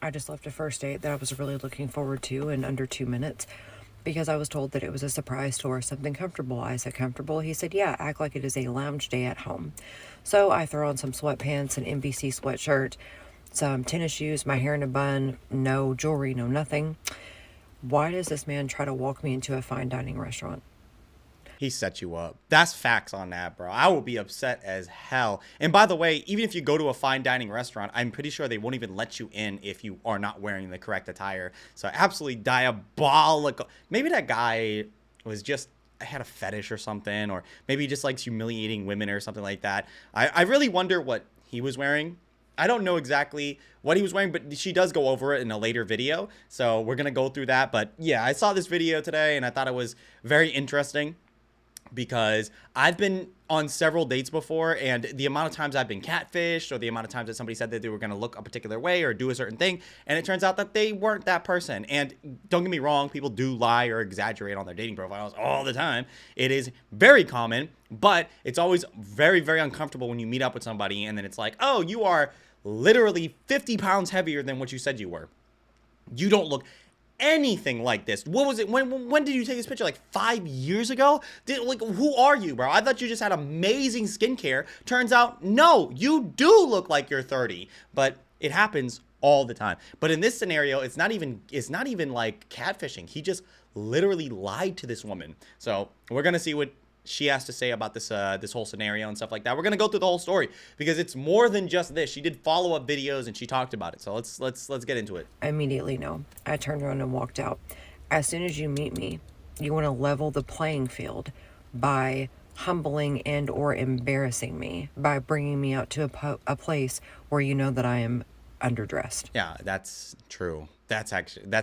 I just left a first date that I was really looking forward to in under 2 minutes because I was told that it was a surprise tour or something comfortable. I said, comfortable? He said, yeah, act like it is a lounge day at home. So I throw on some sweatpants, an NBC sweatshirt, some tennis shoes, my hair in a bun, no jewelry, no nothing. Why does this man try to walk me into a fine dining restaurant? He set you up. That's facts on that, bro. I will be upset as hell. And by the way, even if you go to a fine dining restaurant, I'm pretty sure they won't even let you in if you are not wearing the correct attire. So absolutely diabolical. Maybe that guy was just had a fetish or something, or maybe he just likes humiliating women or something like that. I really wonder what he was wearing. I don't know exactly what he was wearing, but she does go over it in a later video. So we're going to go through that. But yeah, I saw this video today and I thought it was very interesting because I've been on several dates before, and the amount of times I've been catfished, or the amount of times that somebody said that they were going to look a particular way or do a certain thing, and it turns out that they weren't that person. And don't get me wrong, people do lie or exaggerate on their dating profiles all the time. It is very common, but it's always very, very uncomfortable when you meet up with somebody and then it's like, oh, you are literally 50 pounds heavier than what you said you were. You don't look anything like this. What was it? When did you take this picture? Like 5 years ago? Like, who are you, bro? I thought you just had amazing skincare. Turns out, no, you do look like you're 30. But it happens all the time. But in this scenario, it's not even like catfishing. He just literally lied to this woman. So we're gonna see what she has to say about this whole scenario and stuff like that. We're gonna go through the whole story because it's more than just this. She did follow-up videos and she talked about it. So let's get into it. I immediately know. I turned around and walked out. As soon as you meet me, you want to level the playing field by humbling and or embarrassing me by bringing me out to a place where you know that I am underdressed. Yeah, that's true. That's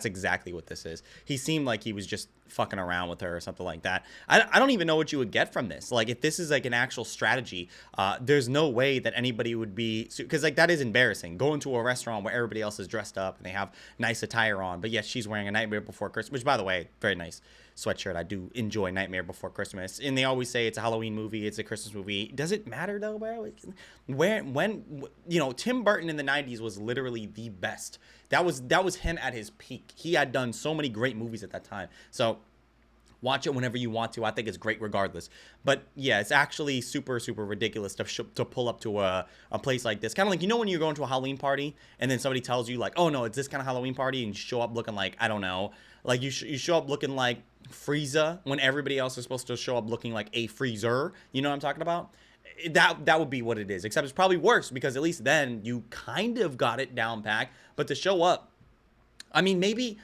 exactly what this is. He seemed like he was just fucking around with her or something like that. I don't even know what you would get from this. Like, if this is like an actual strategy, there's no way that anybody would be, because like that is embarrassing. Going to a restaurant where everybody else is dressed up and they have nice attire on, but yes, she's wearing a Nightmare Before Christmas, which by the way, very nice sweatshirt. I do enjoy Nightmare Before Christmas, and they always say it's a Halloween movie, it's a Christmas movie. Does it matter though, bro? Like, when Tim Burton in the 90s was literally the best. That was him at his peak. He had done so many great movies at that time. So watch it whenever you want to. I think it's great regardless. But yeah, it's actually super, super ridiculous to pull up to a place like this. Kind of like, when you're going to a Halloween party and then somebody tells you like, oh no, it's this kind of Halloween party, and you show up looking like, I don't know, like you show up looking like Frieza when everybody else is supposed to show up looking like a Freezer. You know what I'm talking about? That would be what it is, except it's probably worse because at least then you kind of got it down packed. But to show up, I mean, maybe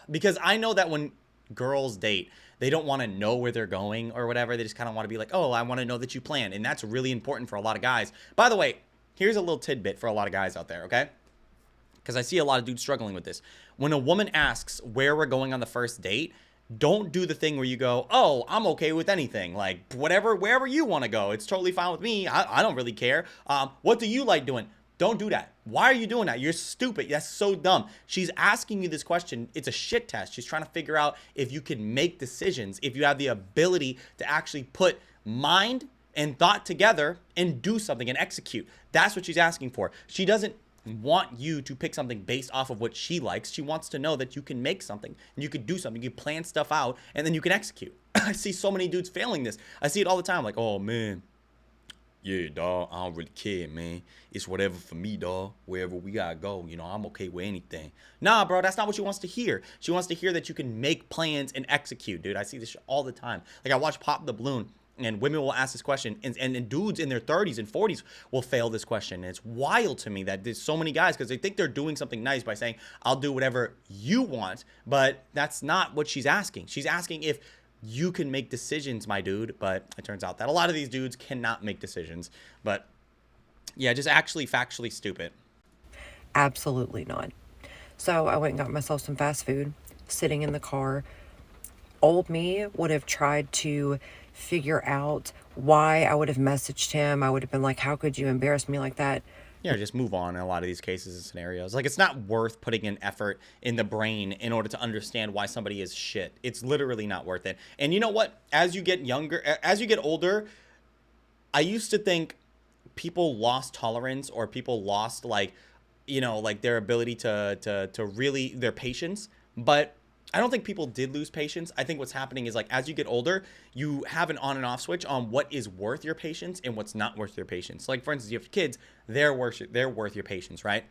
because I know that when girls date, they don't want to know where they're going or whatever. They just kind of want to be like, oh, I want to know that you plan. And that's really important for a lot of guys. By the way, here's a little tidbit for a lot of guys out there, okay? Because I see a lot of dudes struggling with this. When a woman asks where we're going on the first date, don't do the thing where you go, oh, I'm okay with anything. Like, whatever, wherever you want to go, it's totally fine with me. I don't really care. What do you like doing? Don't do that. Why are you doing that? You're stupid. That's so dumb. She's asking you this question. It's a shit test. She's trying to figure out if you can make decisions, if you have the ability to actually put mind and thought together and do something and execute. That's what she's asking for. She doesn't want you to pick something based off of what she likes. She wants to know that you can make something and you can do something. You can plan stuff out and then you can execute. I see so many dudes failing this. I see it all the time. Like, oh man, yeah, dog, I don't really care, man. It's whatever for me, dog. Wherever we gotta go, I'm okay with anything. Nah, bro, that's not what she wants to hear. She wants to hear that you can make plans and execute, dude. I see this all the time. Like, I watch Pop the Balloon, and women will ask this question, and dudes in their 30s and 40s will fail this question. And it's wild to me that there's so many guys, because they think they're doing something nice by saying, I'll do whatever you want, but that's not what she's asking. She's asking if you can make decisions, my dude. But it turns out that a lot of these dudes cannot make decisions. But yeah, just actually factually stupid. Absolutely not. So I went and got myself some fast food, sitting in the car. Old me would have tried to figure out why I would have messaged him. I would have been like, how could you embarrass me like that? Yeah, just move on in a lot of these cases and scenarios. Like, it's not worth putting in effort in the brain in order to understand why somebody is shit. It's literally not worth it. And you know what? As you get younger, as you get older, I used to think people lost tolerance, or people lost, like, like their ability to really their patience. But I don't think people did lose patience. I think what's happening is like as you get older, you have an on and off switch on what is worth your patience and what's not worth your patience. Like for instance, you have kids, they're worth your patience, right?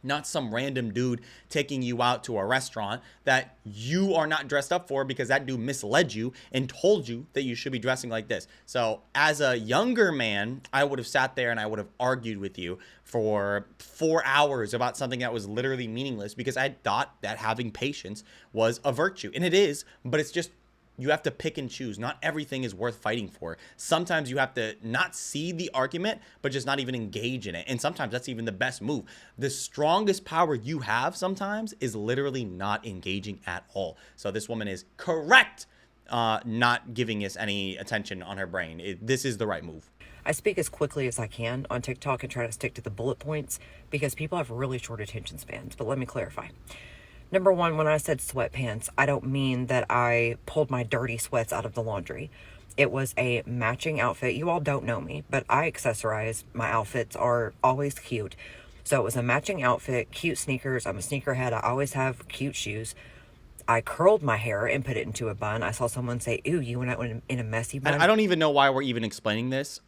Not some random dude taking you out to a restaurant that you are not dressed up for because that dude misled you and told you that you should be dressing like this. So, as a younger man, I would have sat there and I would have argued with you for 4 hours about something that was literally meaningless because I thought that having patience was a virtue. And it is, but it's just you have to pick and choose. Not everything is worth fighting for. Sometimes you have to not see the argument, but just not even engage in it. And sometimes that's even the best move. The strongest power you have sometimes is literally not engaging at all. So this woman is correct, not giving us any attention on her brain. This is the right move. I speak as quickly as I can on TikTok and try to stick to the bullet points because people have really short attention spans. But let me clarify. Number one, when I said sweatpants, I don't mean that I pulled my dirty sweats out of the laundry. It was a matching outfit. You all don't know me, but I accessorize. My outfits are always cute. So it was a matching outfit, cute sneakers. I'm a sneakerhead. I always have cute shoes. I curled my hair and put it into a bun. I saw someone say, "Ooh, you went out in a messy bun." I don't even know why we're even explaining this.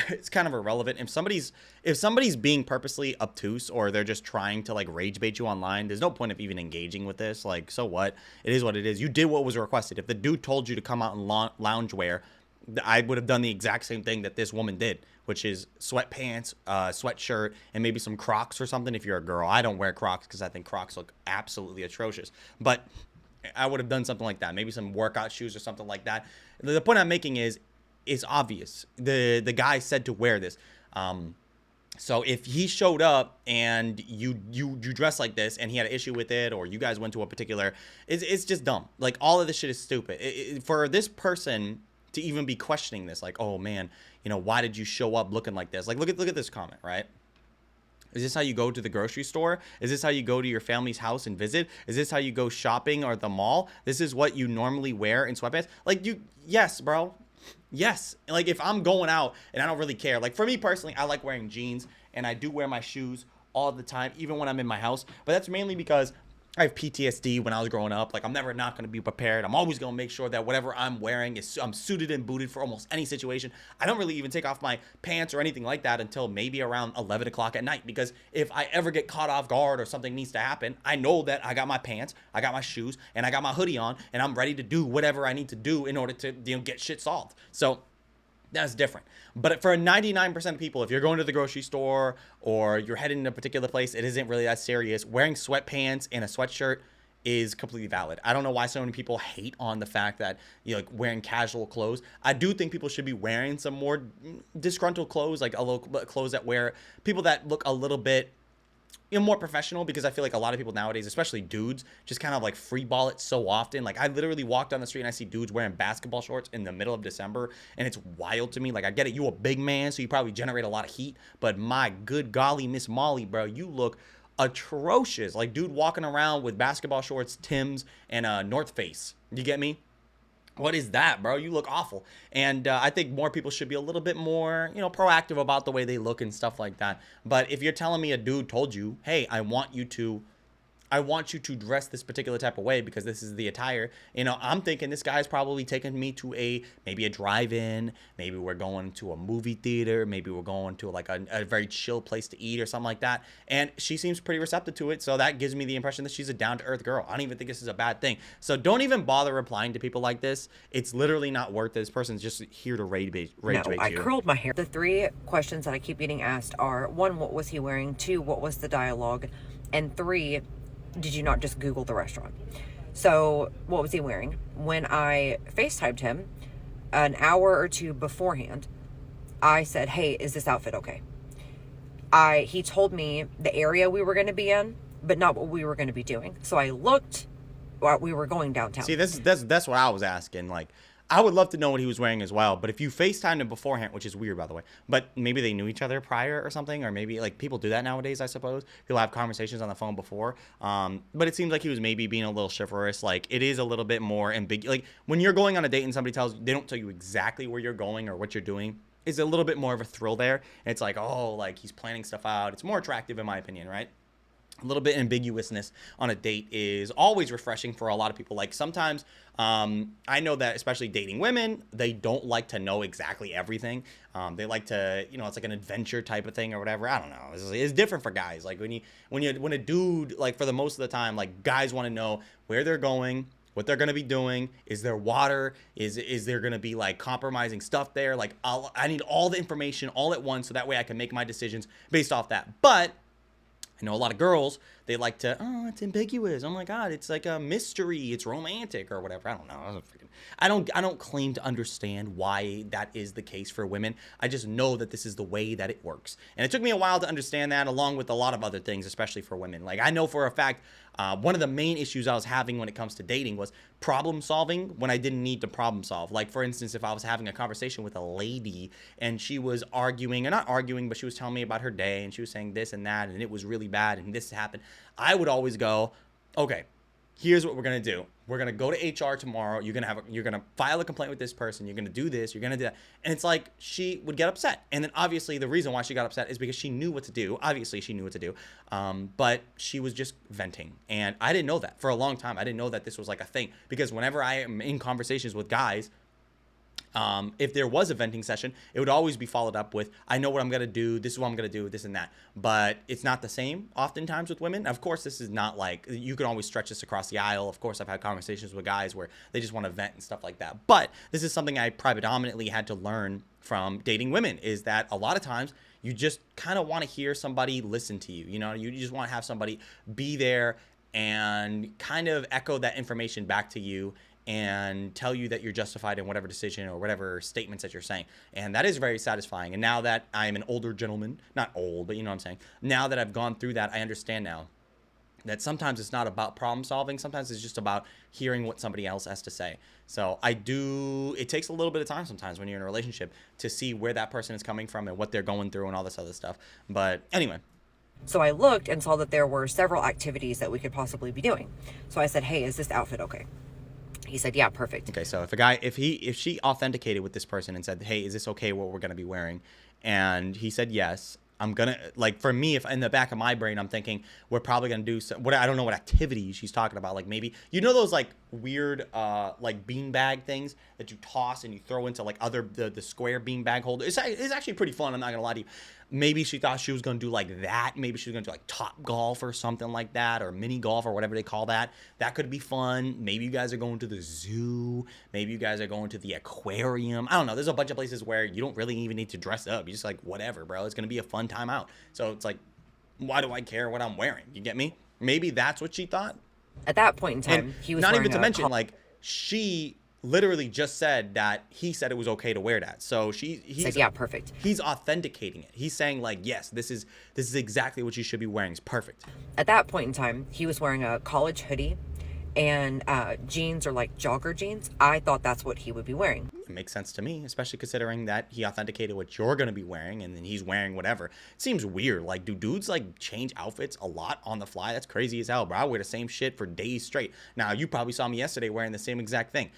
It's kind of irrelevant. If somebody's being purposely obtuse or they're just trying to like rage bait you online, there's no point of even engaging with this. Like, so what? It is what it is. You did what was requested. If the dude told you to come out in loungewear, I would have done the exact same thing that this woman did, which is sweatpants, sweatshirt, and maybe some Crocs or something if you're a girl. I don't wear Crocs because I think Crocs look absolutely atrocious. But I would have done something like that. Maybe some workout shoes or something like that. The point I'm making is it's obvious. The guy said to wear this. So if he showed up and you dress like this and he had an issue with it, or you guys went to a particular, it's just dumb. Like all of this shit is stupid. For this person to even be questioning this, like, oh man, why did you show up looking like this? Like, look at this comment, right? Is this how you go to the grocery store? Is this how you go to your family's house and visit? Is this how you go shopping or at the mall? This is what you normally wear in sweatpants? Like, yes, bro. Yes. Like, if I'm going out and I don't really care. Like, for me personally, I like wearing jeans and I do wear my shoes all the time, even when I'm in my house. But that's mainly because I have PTSD when I was growing up. Like, I'm never not going to be prepared. I'm always going to make sure that whatever I'm wearing I'm suited and booted for almost any situation. I don't really even take off my pants or anything like that until maybe around 11 o'clock at night. Because if I ever get caught off guard or something needs to happen, I know that I got my pants, I got my shoes, and I got my hoodie on, and I'm ready to do whatever I need to do in order to get shit solved. So that's different. But for 99% of people, if you're going to the grocery store or you're heading to a particular place, it isn't really that serious. Wearing sweatpants and a sweatshirt is completely valid. I don't know why so many people hate on the fact that like wearing casual clothes. I do think people should be wearing some more disgruntled clothes, like a little clothes that wear people that look a little bit more professional, because I feel like a lot of people nowadays, especially dudes, just kind of like free ball it so often. Like I literally walk down the street and I see dudes wearing basketball shorts in the middle of December, and it's wild to me. Like, I get it, you a big man, so you probably generate a lot of heat, but my good golly, Miss Molly, bro, you look atrocious. Like, dude walking around with basketball shorts, Tim's, and North Face. You get me? What is that, bro? You look awful. And I think more people should be a little bit more, proactive about the way they look and stuff like that. But if you're telling me a dude told you, hey, I want you to dress this particular type of way because this is the attire. I'm thinking this guy's probably taking me to maybe a drive-in. Maybe we're going to a movie theater. Maybe we're going to like a very chill place to eat or something like that. And she seems pretty receptive to it. So that gives me the impression that she's a down-to-earth girl. I don't even think this is a bad thing. So don't even bother replying to people like this. It's literally not worth it. This person's just here to rage bait you. I curled my hair. The three questions that I keep getting asked are, one, what was he wearing? Two, what was the dialogue? And three, did you not just Google the restaurant? So what was he wearing? When I FaceTimed him an hour or two beforehand, I said, hey, is this outfit okay? He told me the area we were going to be in, but not what we were going to be doing. So I looked while we were going downtown. See, that's what I was asking. Like, I would love to know what he was wearing as well. But if you FaceTimed him beforehand, which is weird, by the way, but maybe they knew each other prior or something, or maybe like people do that nowadays, I suppose. People have conversations on the phone before. But it seems like he was maybe being a little chivalrous. Like, it is a little bit more ambiguous. Like, when you're going on a date and somebody tells you, they don't tell you exactly where you're going or what you're doing, is a little bit more of a thrill there. And it's like, oh, like he's planning stuff out. It's more attractive in my opinion, right? A little bit ambiguousness on a date is always refreshing for a lot of people. Like sometimes I know that especially dating women, they don't like to know exactly everything. They like to, you know, it's like an adventure type of thing or whatever. I don't know. It's different for guys. Like when a dude, like for the most of the time, like guys want to know where they're going, what they're going to be doing. Is there water? Is there going to be like compromising stuff there? Like I need all the information all at once so that way I can make my decisions based off that. But I know a lot of girls, they like to, oh, it's ambiguous. Oh my God, it's like a mystery. It's romantic or whatever. I don't know. I don't claim to understand why that is the case for women. I just know that this is the way that it works. And it took me a while to understand that, along with a lot of other things, especially for women. Like I know for a fact, one of the main issues I was having when it comes to dating was problem solving when I didn't need to problem solve. Like for instance, if I was having a conversation with a lady and she was arguing, or not arguing, but she was telling me about her day and she was saying this and that and it was really bad and this happened, I would always go, okay, here's what we're going to do. We're going to go to HR tomorrow. You're going to file a complaint with this person. You're going to do this. You're going to do that. And it's like she would get upset. And then obviously the reason why she got upset is because she knew what to do. Obviously she knew what to do. But she was just venting. And I didn't know that for a long time. I didn't know that this was like a thing, because whenever I am in conversations with guys, if there was a venting session, it would always be followed up with, I know what I'm going to do. This is what I'm going to do, this and that. But it's not the same oftentimes with women. Of course, this is not like, you can always stretch this across the aisle. Of course, I've had conversations with guys where they just want to vent and stuff like that. But this is something I predominantly had to learn from dating women, is that a lot of times you just kind of want to hear somebody listen to you. You know, you just want to have somebody be there and kind of echo that information back to you and tell you that you're justified in whatever decision or whatever statements that you're saying. And that is very satisfying. And now that I'm an older gentleman, not old, but you know what I'm saying, now that I've gone through that, I understand now that sometimes it's not about problem solving. Sometimes it's just about hearing what somebody else has to say. So it takes a little bit of time sometimes when you're in a relationship to see where that person is coming from and what they're going through and all this other stuff. But anyway. So I looked and saw that there were several activities that we could possibly be doing. So I said, hey, is this outfit okay? He said, yeah, perfect. Okay, so if she authenticated with this person and said, hey, is this okay what we're going to be wearing? And he said yes, I'm going to, like, for me, if in the back of my brain, I'm thinking we're probably going to do I don't know what activity she's talking about. Like maybe, you know, those like weird, like beanbag things that you toss and you throw into like the square beanbag holder. It's actually pretty fun. I'm not going to lie to you. Maybe she thought she was going to do like that. Maybe she was going to do like Top Golf or something like that, or mini golf or whatever they call that. That could be fun. Maybe you guys are going to the zoo. Maybe you guys are going to the aquarium. I don't know. There's a bunch of places where you don't really even need to dress up. You just like, whatever, bro. It's going to be a fun time out. So it's like, why do I care what I'm wearing? You get me? Maybe that's what she thought. At that point in time, And he was not wearing even to a mention, like, she literally just said that he said it was okay to wear that. So he's said, yeah, perfect. He's authenticating it. He's saying like, yes, this is exactly what you should be wearing. It's perfect. At that point in time, he was wearing a college hoodie and jeans, or like jogger jeans. I thought that's what he would be wearing. It makes sense to me, especially considering that he authenticated what you're going to be wearing and then he's wearing whatever. It seems weird. Like, do dudes like change outfits a lot on the fly? That's crazy as hell, bro. I wear the same shit for days straight. Now, you probably saw me yesterday wearing the same exact thing.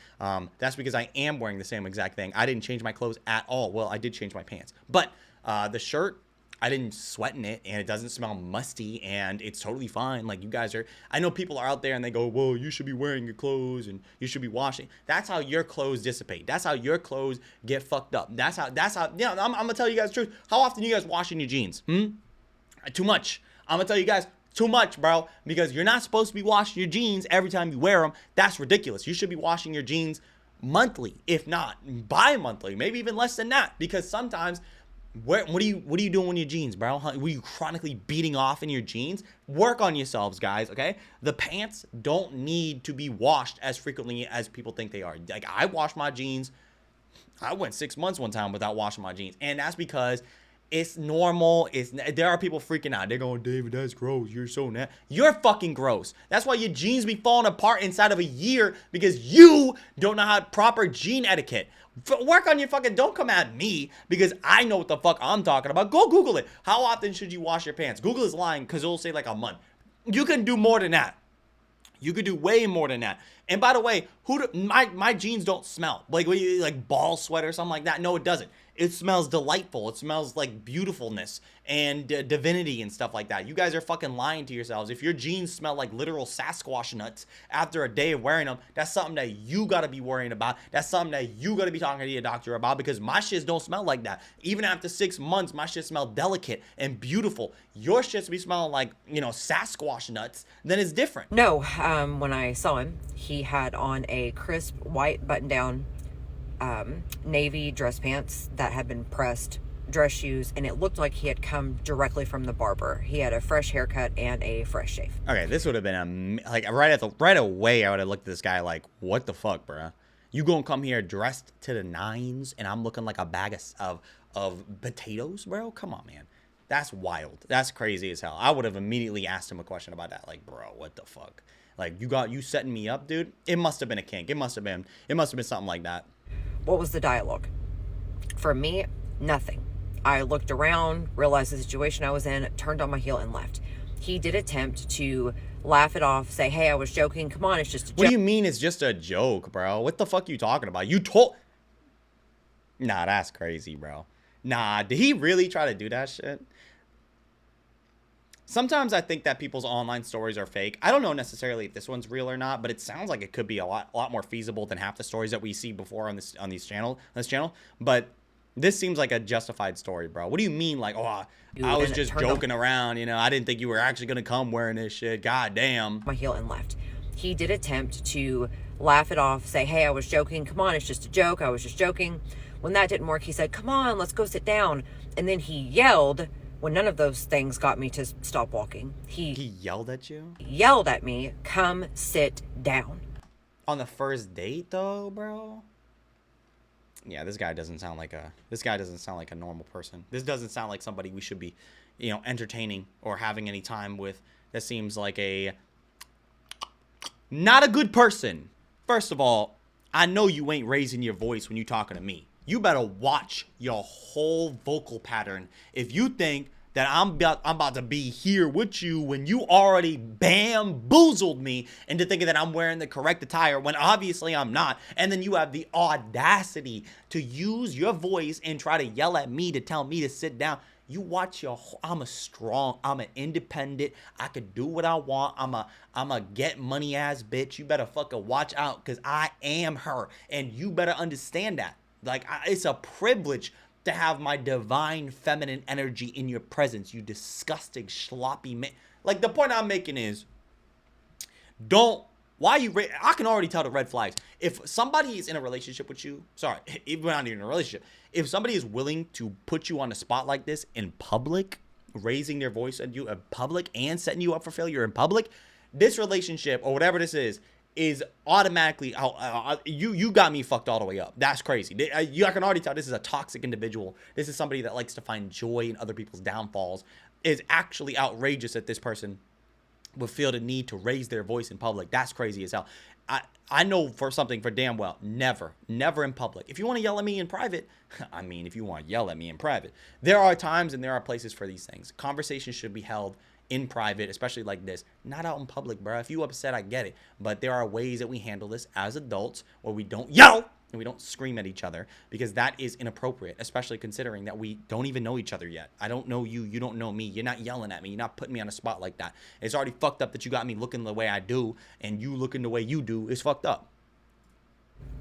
That's because I am wearing the same exact thing. I didn't change my clothes at all. Well, I did change my pants. But the shirt, I didn't sweat in it, and it doesn't smell musty, and it's totally fine. Like, you guys are, I know people are out there and they go, well, you should be wearing your clothes and you should be washing. That's how your clothes dissipate. That's how your clothes get fucked up. That's how, yeah, I'm gonna tell you guys the truth. How often you guys washing your jeans? Too much. I'm gonna tell you guys, too much, bro, because you're not supposed to be washing your jeans every time you wear them. That's ridiculous. You should be washing your jeans monthly, if not bi-monthly, maybe even less than that, because sometimes what are you doing with your jeans, bro? Were you chronically beating off in your jeans? Work on yourselves, guys, okay? The pants don't need to be washed as frequently as people think they are. Like, I wash my jeans. I went 6 months one time without washing my jeans, and that's because it's normal. There are people freaking out. They're going, David, that's gross. You're so nasty. You're fucking gross. That's why your jeans be falling apart inside of a year, because you don't know how proper jean etiquette. Work on your fucking, don't come at me because I know what the fuck I'm talking about. Go Google it. How often should you wash your pants? Google is lying because it'll say like a month. You can do more than that. You could do way more than that. And by the way, my jeans don't smell like ball sweat or something like that. No, it doesn't. It smells delightful. It smells like beautifulness and divinity and stuff like that. You guys are fucking lying to yourselves. If your jeans smell like literal Sasquatch nuts after a day of wearing them, that's something that you got to be worrying about. That's something that you got to be talking to your doctor about, because my shits don't smell like that. Even after 6 months, my shit smell delicate and beautiful. Your shits be smelling like, Sasquatch nuts. Then it's different. No, when I saw him, he had on a crisp white button-down navy dress pants that had been pressed, dress shoes, and it looked like he had come directly from the barber. He had a fresh haircut and a fresh shave. Okay, this would have been right away. I would have looked at this guy like, what the fuck, bruh? You gonna come here dressed to the nines, and I'm looking like a bag of potatoes, bro? Come on, man. That's wild. That's crazy as hell. I would have immediately asked him a question about that, like, bro, what the fuck? Like, you setting me up, dude? It must have been a kink. It must have been something like that. What was the dialogue? For me, nothing. I looked around, realized the situation I was in, turned on my heel, and left. He did attempt to laugh it off, say, hey, I was joking. Come on, it's just a joke. What do you mean it's just a joke, bro? What the fuck you talking about? Nah, that's crazy, bro. Nah, did he really try to do that shit? Sometimes I think that people's online stories are fake. I don't know necessarily if this one's real or not, but it sounds like it could be a lot more feasible than half the stories that we see before on this channel. But this seems like a justified story, bro. What do you mean, like, I was just joking around, I didn't think you were actually gonna come wearing this shit. God damn. My heel and left. He did attempt to laugh it off, say, hey, I was joking. Come on, it's just a joke. I was just joking. When that didn't work, he said, come on, let's go sit down. And then he yelled. When none of those things got me to stop walking. He yelled at you? Yelled at me, come sit down. On the first date, though, bro? Yeah, this guy doesn't sound like a normal person. This doesn't sound like somebody we should be, entertaining or having any time with. That seems like not a good person. First of all, I know you ain't raising your voice when you talking to me. You better watch your whole vocal pattern if you think that I'm about to be here with you when you already bamboozled me into thinking that I'm wearing the correct attire when obviously I'm not. And then you have the audacity to use your voice and try to yell at me to tell me to sit down. You watch I'm an independent. I could do what I want. I'm a get money ass bitch. You better fucking watch out, because I am her. And you better understand that. Like, it's a privilege to have my divine feminine energy in your presence, you disgusting, sloppy man. Like, the point I'm making is, I can already tell the red flags. If somebody is in a relationship with you, even not even in a relationship, if somebody is willing to put you on the spot like this in public, raising their voice at you in public and setting you up for failure in public, this relationship, or whatever this is automatically you got me fucked all the way up. That's crazy. I can already tell this is a toxic individual. This is somebody that likes to find joy in other people's downfalls. It's actually outrageous that this person would feel the need to raise their voice in public. That's crazy as hell. I know for damn well, never in public. If you want to yell at me in private, if you want to yell at me in private, there are times and there are places for these things. Conversations should be held in private, especially like this, not out in public, bro. If you upset, I get it, but there are ways that we handle this as adults where we don't yell and we don't scream at each other, because that is inappropriate, especially considering that we don't even know each other yet. I don't know you, you don't know me. You're not yelling at me, you're not putting me on a spot like that. It's already fucked up that you got me looking the way I do, and you looking the way you do is fucked up.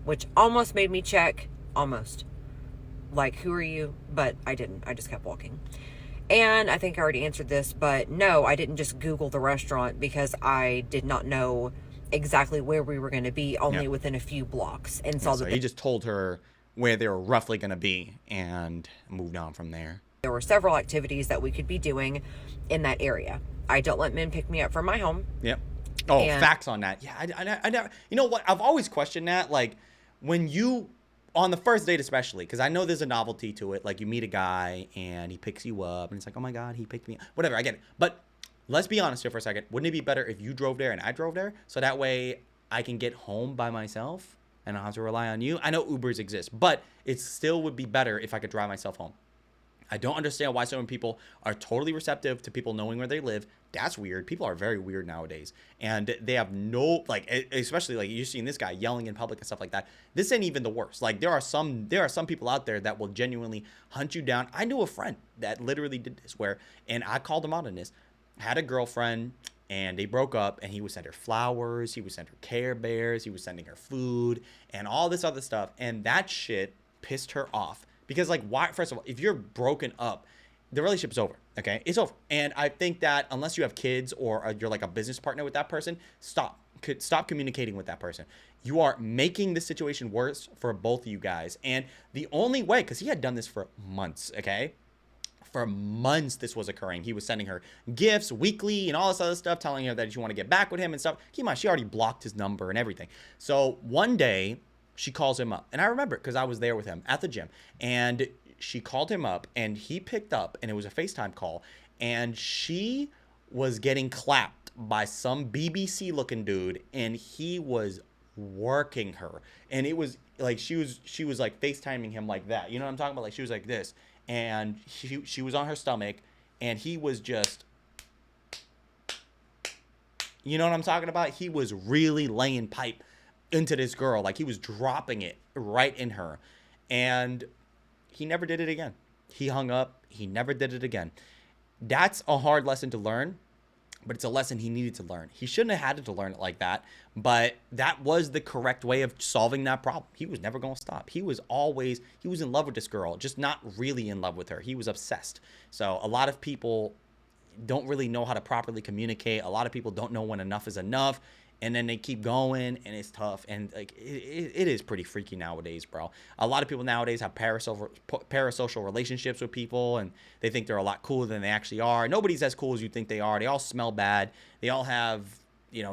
Which almost made me check, almost, like, who are you? But I didn't. I just kept walking. And I think I already answered this, but no, I didn't just Google the restaurant, because I did not know exactly where we were going to be, only within a few blocks. And saw so he just told her where they were roughly going to be and moved on from there. There were several activities that we could be doing in that area. I don't let men pick me up from my home. Yep. Oh, facts on that. Yeah, I never, you know what? I've always questioned that. Like, when you, on the first date especially, because I know there's a novelty to it. Like, you meet a guy and he picks you up and it's like, oh my God, he picked me up. Whatever, I get it. But let's be honest here for a second. Wouldn't it be better if you drove there and I drove there? So that way I can get home by myself and I don't have to rely on you. I know Ubers exist, but it still would be better if I could drive myself home. I don't understand why so many people are totally receptive to people knowing where they live. That's weird. People are very weird nowadays. And they have no, like, especially like you're seeing this guy yelling in public and stuff like that. This ain't even the worst. Like there are some people out there that will genuinely hunt you down. I knew a friend that literally did this where, and I called him out on this, had a girlfriend and they broke up, and he would send her flowers, he would send her Care Bears, he was sending her food and all this other stuff. And that shit pissed her off because, like, why? First of all, if you're broken up, the relationship's over. Okay, it's over. And I think that unless you have kids or you're like a business partner with that person, stop communicating with that person. You are making the situation worse for both of you guys. And the only way, because he had done this for months, okay, for months this was occurring. He was sending her gifts weekly and all this other stuff, telling her that you want to get back with him and stuff. Keep in mind, she already blocked his number and everything. So one day she calls him up, and I remember because I was there with him at the gym, and she called him up and he picked up, and it was a FaceTime call, and she was getting clapped by some BBC looking dude, and he was working her. And it was like she was like FaceTiming him like that. You know what I'm talking about? Like she was like this, and she was on her stomach, and he was just, you know what I'm talking about? He was really laying pipe into this girl. Like he was dropping it right in her. And he never did it again. He hung up. He never did it again. That's a hard lesson to learn, but it's a lesson he needed to learn. He shouldn't have had to learn it like that, but that was the correct way of solving that problem. He was never going to stop. He was in love with this girl, just not really in love with her. He was obsessed. So a lot of people don't really know how to properly communicate. A lot of people don't know when enough is enough, and then they keep going, and it's tough. And like it is pretty freaky nowadays, bro. A lot of people nowadays have parasocial relationships with people, and they think they're a lot cooler than they actually are. Nobody's as cool as you think they are. They all smell bad. They all have,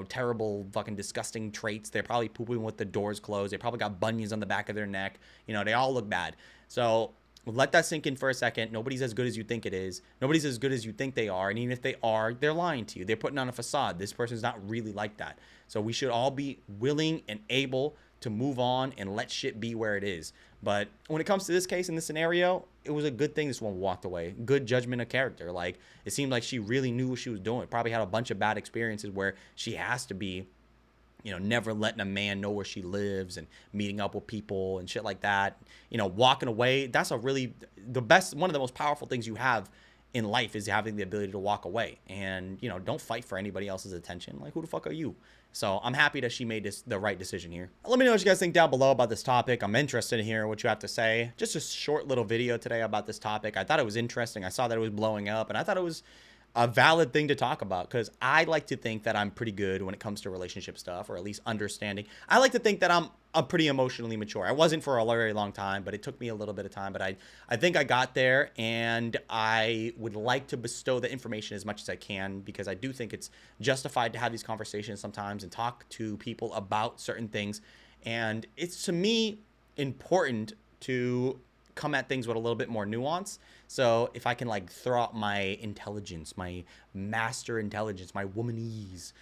terrible, fucking disgusting traits. They're probably pooping with the doors closed. They probably got bunions on the back of their neck. They all look bad. So let that sink in for a second. Nobody's as good as you think it is. Nobody's as good as you think they are. And even if they are, they're lying to you. They're putting on a facade. This person's not really like that. So we should all be willing and able to move on and let shit be where it is. But when it comes to this case, in this scenario, it was a good thing this one walked away. Good judgment of character. Like, it seemed like she really knew what she was doing. Probably had a bunch of bad experiences where she has to be, never letting a man know where she lives and meeting up with people and shit like that. Walking away. That's one of the most powerful things you have in life is having the ability to walk away. And, don't fight for anybody else's attention. Like, who the fuck are you? So I'm happy that she made the right decision here. Let me know what you guys think down below about this topic. I'm interested in hearing what you have to say. Just a short little video today about this topic. I thought it was interesting. I saw that it was blowing up, and I thought it was a valid thing to talk about because I like to think that I'm pretty good when it comes to relationship stuff, or at least understanding. I like to think that I'm pretty emotionally mature. I wasn't for a very long time, but it took me a little bit of time. But I think I got there, and I would like to bestow the information as much as I can because I do think it's justified to have these conversations sometimes and talk to people about certain things. And it's, to me, important to come at things with a little bit more nuance. So if I can like throw out my intelligence, my master intelligence, my womanese,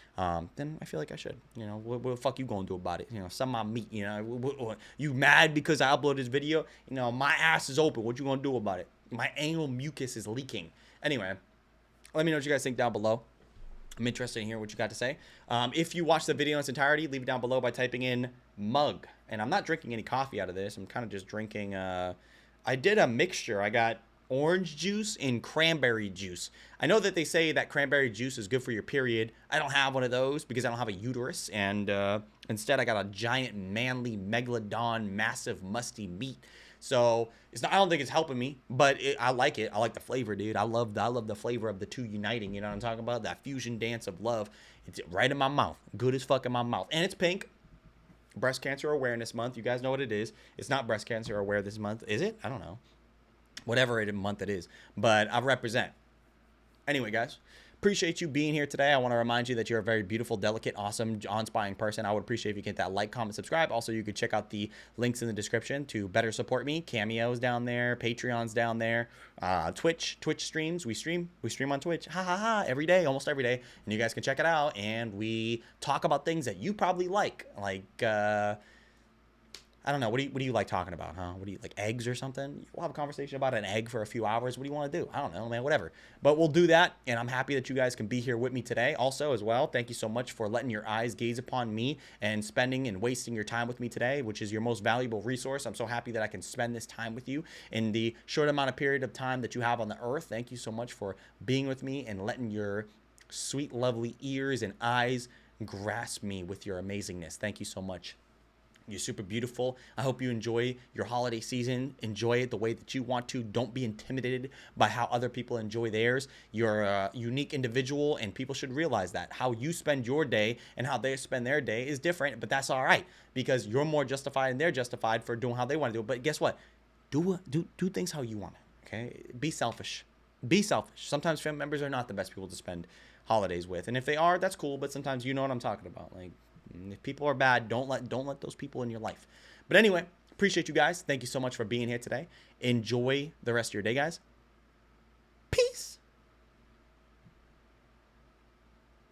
then I feel like I should. What the fuck you gonna do about it? Some of my meat. You mad because I uploaded this video? My ass is open. What you gonna do about it? My anal mucus is leaking. Anyway, let me know what you guys think down below. I'm interested in hearing what you got to say. If you watch the video in its entirety, leave it down below by typing in mug. And I'm not drinking any coffee out of this. I'm kind of just drinking. I did a mixture. I got orange juice and cranberry juice. I know that they say that cranberry juice is good for your period. I don't have one of those because I don't have a uterus, and instead I got a giant manly megalodon massive musty meat. So I don't think it's helping me, but I like it. I like the flavor, dude. I love the flavor of the two uniting. You know what I'm talking about? That fusion dance of love. It's right in my mouth. Good as fuck in my mouth. And it's pink. Breast Cancer Awareness Month. You guys know what it is. It's not Breast Cancer Awareness Month. Is it? I don't know. Whatever month it is. But I represent. Anyway, guys. Appreciate you being here today. I want to remind you that you're a very beautiful, delicate, awesome, awe-inspiring person. I would appreciate if you could hit that like, comment, subscribe. Also, you could check out the links in the description to better support me. Cameo's down there. Patreon's down there. Twitch streams. We stream on Twitch. Ha ha ha. Every day, almost every day. And you guys can check it out. And we talk about things that you probably like. Like, I I don't know. What do you like talking about, huh? What do you like, eggs or something? We'll have a conversation about an egg for a few hours. What do you want to do? I don't know, man. Whatever. But we'll do that, and I'm happy that you guys can be here with me today. Also, as well, thank you so much for letting your eyes gaze upon me and spending and wasting your time with me today, which is your most valuable resource. I'm so happy that I can spend this time with you in the short amount of period of time that you have on the earth. Thank you so much for being with me and letting your sweet, lovely ears and eyes grasp me with your amazingness. Thank you so much. You're super beautiful. I hope you enjoy your holiday season. Enjoy it the way that you want to. Don't be intimidated by how other people enjoy theirs. You're a unique individual, and people should realize that. How you spend your day and how they spend their day is different, but that's all right because you're more justified and they're justified for doing how they want to do it. But guess what? Do things how you want it. Okay? Be selfish. Be selfish. Sometimes family members are not the best people to spend holidays with, and if they are, that's cool. But sometimes you know what I'm talking about. Like, if people are bad, don't let those people in your life. But anyway, appreciate you guys. Thank you so much for being here today. Enjoy the rest of your day, guys.